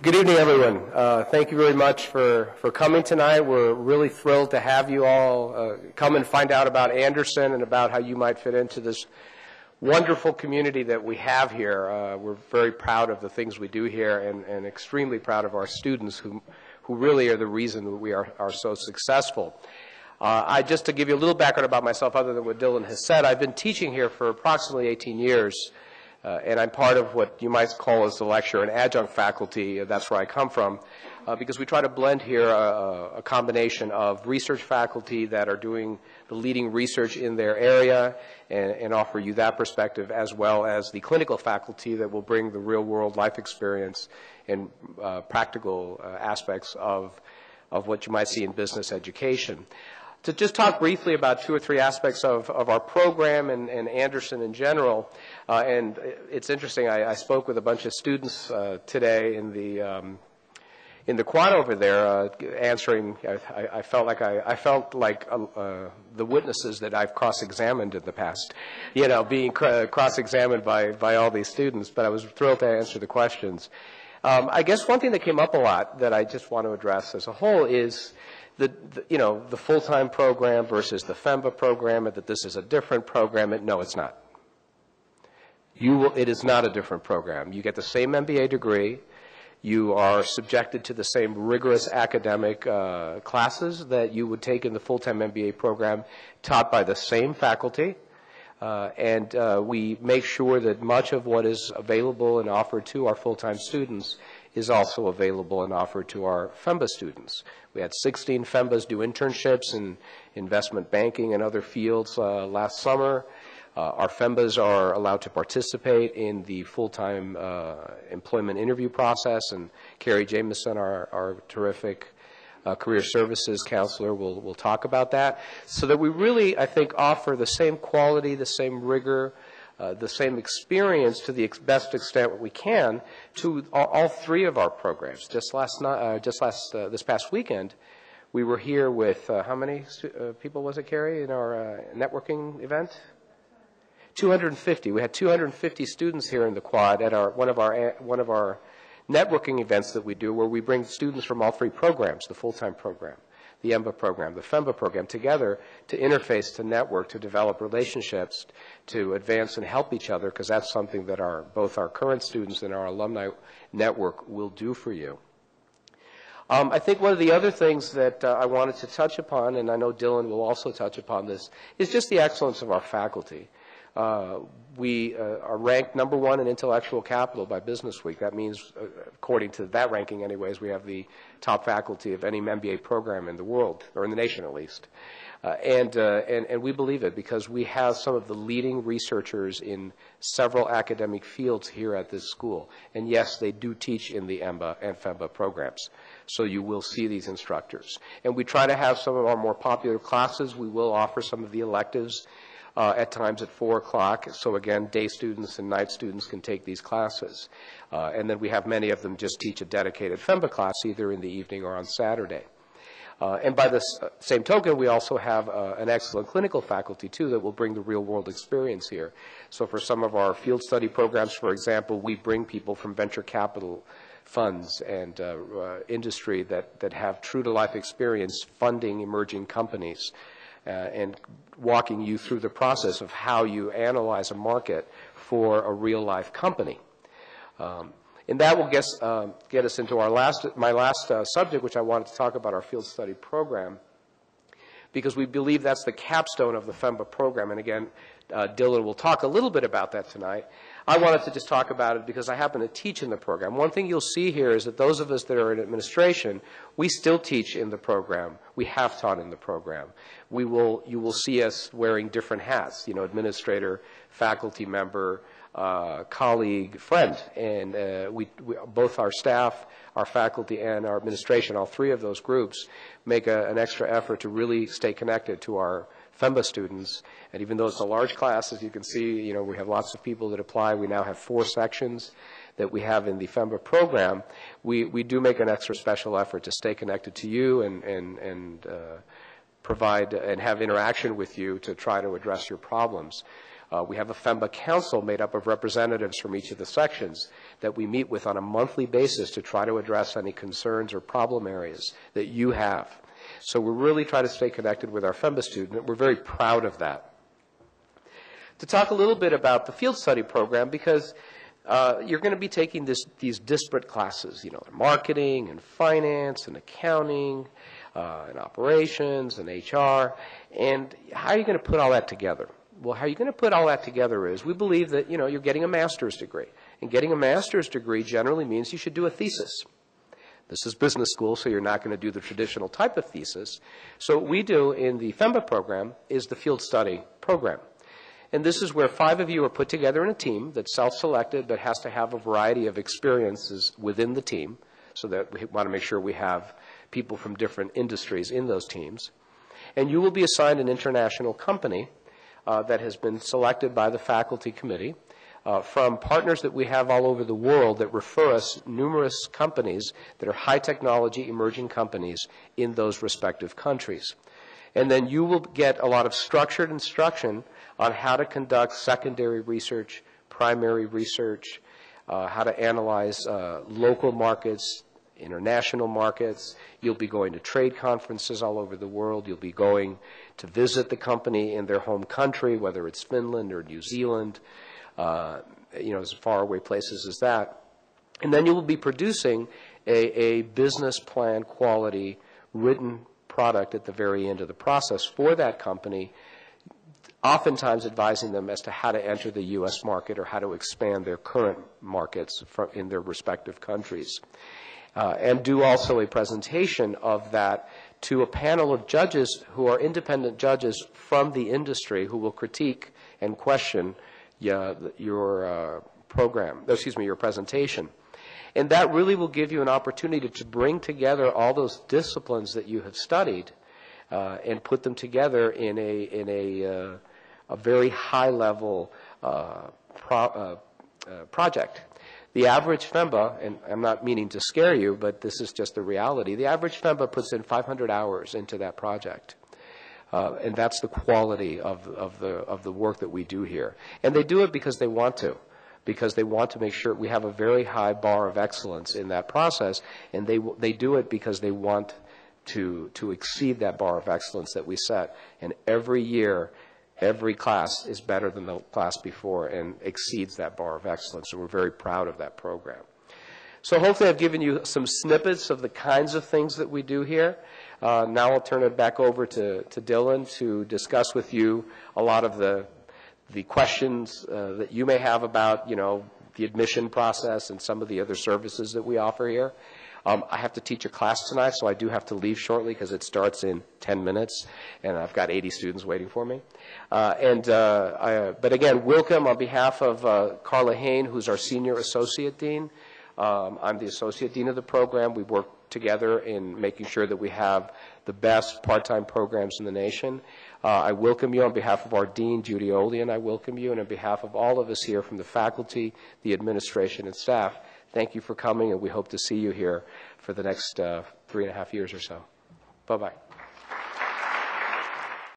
Good evening, everyone. Thank you very much for coming tonight. We're really thrilled to have you all come and find out about Anderson and about how you might fit into this wonderful community that we have here. We're very proud of the things we do here and extremely proud of our students who really are the reason that we are so successful. Just to give you a little background about myself, other than what Dylan has said, I've been teaching here for approximately 18 years. And I'm part of what you might call as the lecturer and adjunct faculty. That's where I come from, because we try to blend here a combination of research faculty that are doing the leading research in their area and offer you that perspective, as well as the clinical faculty that will bring the real-world life experience and practical aspects of what you might see in business education. To just talk briefly about two or three aspects of our program and Anderson in general, and it's interesting, I spoke with a bunch of students today in the quad over there answering. I felt like the witnesses that I've cross-examined in the past, being cross-examined by all these students, but I was thrilled to answer the questions. I guess one thing that came up a lot that I just want to address as a whole is the full-time program versus the FEMBA program, and that this is a different program. No, it's not. It is not a different program. You get the same MBA degree. You are subjected to the same rigorous academic classes that you would take in the full-time MBA program, taught by the same faculty. And we make sure that much of what is available and offered to our full-time students is also available and offered to our FEMBA students. We had 16 FEMBAs do internships in investment banking and other fields last summer. Our FEMBAs are allowed to participate in the full-time employment interview process, and Carrie Jameson, our terrific career services counselor, will talk about that, so that we really, I think, offer the same quality, the same rigor, the same experience to the best extent we can to all three of our programs. This past weekend, we were here with how many people was it, Carrie, in our networking event? 250. We had 250 students here in the quad at one of our networking events that we do, where we bring students from all three programs, the full-time program, the MBA program, the FEMBA program, together to interface, to network, to develop relationships, to advance and help each other, because that's something that both our current students and our alumni network will do for you. I think one of the other things that I wanted to touch upon, and I know Dylan will also touch upon this, is just the excellence of our faculty. We are ranked number one in intellectual capital by Business Week. That means, according to that ranking anyways, we have the top faculty of any MBA program in the world, or in the nation at least. And we believe it because we have some of the leading researchers in several academic fields here at this school. And yes, they do teach in the MBA and FEMBA programs. So you will see these instructors. And we try to have some of our more popular classes. We will offer some of the electives at times at 4 o'clock. So again, day students and night students can take these classes. And then we have many of them just teach a dedicated FEMBA class either in the evening or on Saturday. And by the same token, we also have an excellent clinical faculty, too, that will bring the real-world experience here. So for some of our field study programs, for example, we bring people from venture capital funds and industry that have true-to-life experience funding emerging companies and walking you through the process of how you analyze a market for a real-life company. And that will get us into my last subject, which I wanted to talk about, our field study program, because we believe that's the capstone of the FEMBA program. And again, Dylan will talk a little bit about that tonight. I wanted to just talk about it because I happen to teach in the program. One thing you'll see here is that those of us that are in administration, we still teach in the program. We have taught in the program. You will see us wearing different hats, administrator, faculty member, colleague, friend, and we both our staff, our faculty, and our administration, all three of those groups, make an extra effort to really stay connected to our FEMBA students. And even though it's a large class, as you can see, we have lots of people that apply. We now have 4 sections that we have in the FEMBA program. We do make an extra special effort to stay connected to you and provide and have interaction with you to try to address your problems. We have a FEMBA council made up of representatives from each of the sections that we meet with on a monthly basis to try to address any concerns or problem areas that you have. So we're really trying to stay connected with our FEMBA student, and we're very proud of that. To talk a little bit about the field study program, because you're going to be taking these disparate classes, you know, marketing and finance and accounting and operations and HR, and how are you going to put all that together? Well, how you're going to put all that together is, we believe that, you know, you're getting a master's degree. And getting a master's degree generally means you should do a thesis. This is business school, so you're not going to do the traditional type of thesis. So what we do in the FEMBA program is the field study program. And this is where 5 of you are put together in a team that's self-selected but has to have a variety of experiences within the team, so that we want to make sure we have people from different industries in those teams. And you will be assigned an international company that has been selected by the faculty committee from partners that we have all over the world that refer us numerous companies that are high technology emerging companies in those respective countries. And then you will get a lot of structured instruction on how to conduct secondary research, primary research, how to analyze local markets, international markets. You'll be going to trade conferences all over the world. You'll be going to visit the company in their home country, whether it's Finland or New Zealand, you know, as far away places as that. And then you will be producing a business plan quality written product at the very end of the process for that company, oftentimes advising them as to how to enter the U.S. market or how to expand their current markets in their respective countries. And do also a presentation of that to a panel of judges who are independent judges from the industry who will critique and question your program, excuse me, your presentation. And that really will give you an opportunity to bring together all those disciplines that you have studied and put them together in a very high-level project. The average FEMBA, and I'm not meaning to scare you, but this is just the reality, the average FEMBA puts in 500 hours into that project. And that's the quality of the work that we do here. And they do it because they want to make sure we have a very high bar of excellence in that process, and they do it because they want to exceed that bar of excellence that we set. And every year, every class is better than the class before and exceeds that bar of excellence. So we're very proud of that program. So hopefully I've given you some snippets of the kinds of things that we do here. Now I'll turn it back over to Dylan to discuss with you a lot of the questions that you may have about, you know, the admission process and some of the other services that we offer here. I have to teach a class tonight, so I do have to leave shortly because it starts in 10 minutes, and I've got 80 students waiting for me. But again, welcome on behalf of Carla Hain, who's our Senior Associate Dean. I'm the Associate Dean of the program. We work together in making sure that we have the best part-time programs in the nation. I welcome you on behalf of our Dean, Judy Olean. I welcome you, and on behalf of all of us here from the faculty, the administration, and staff, thank you for coming, and we hope to see you here for the next 3.5 years or so. Bye-bye.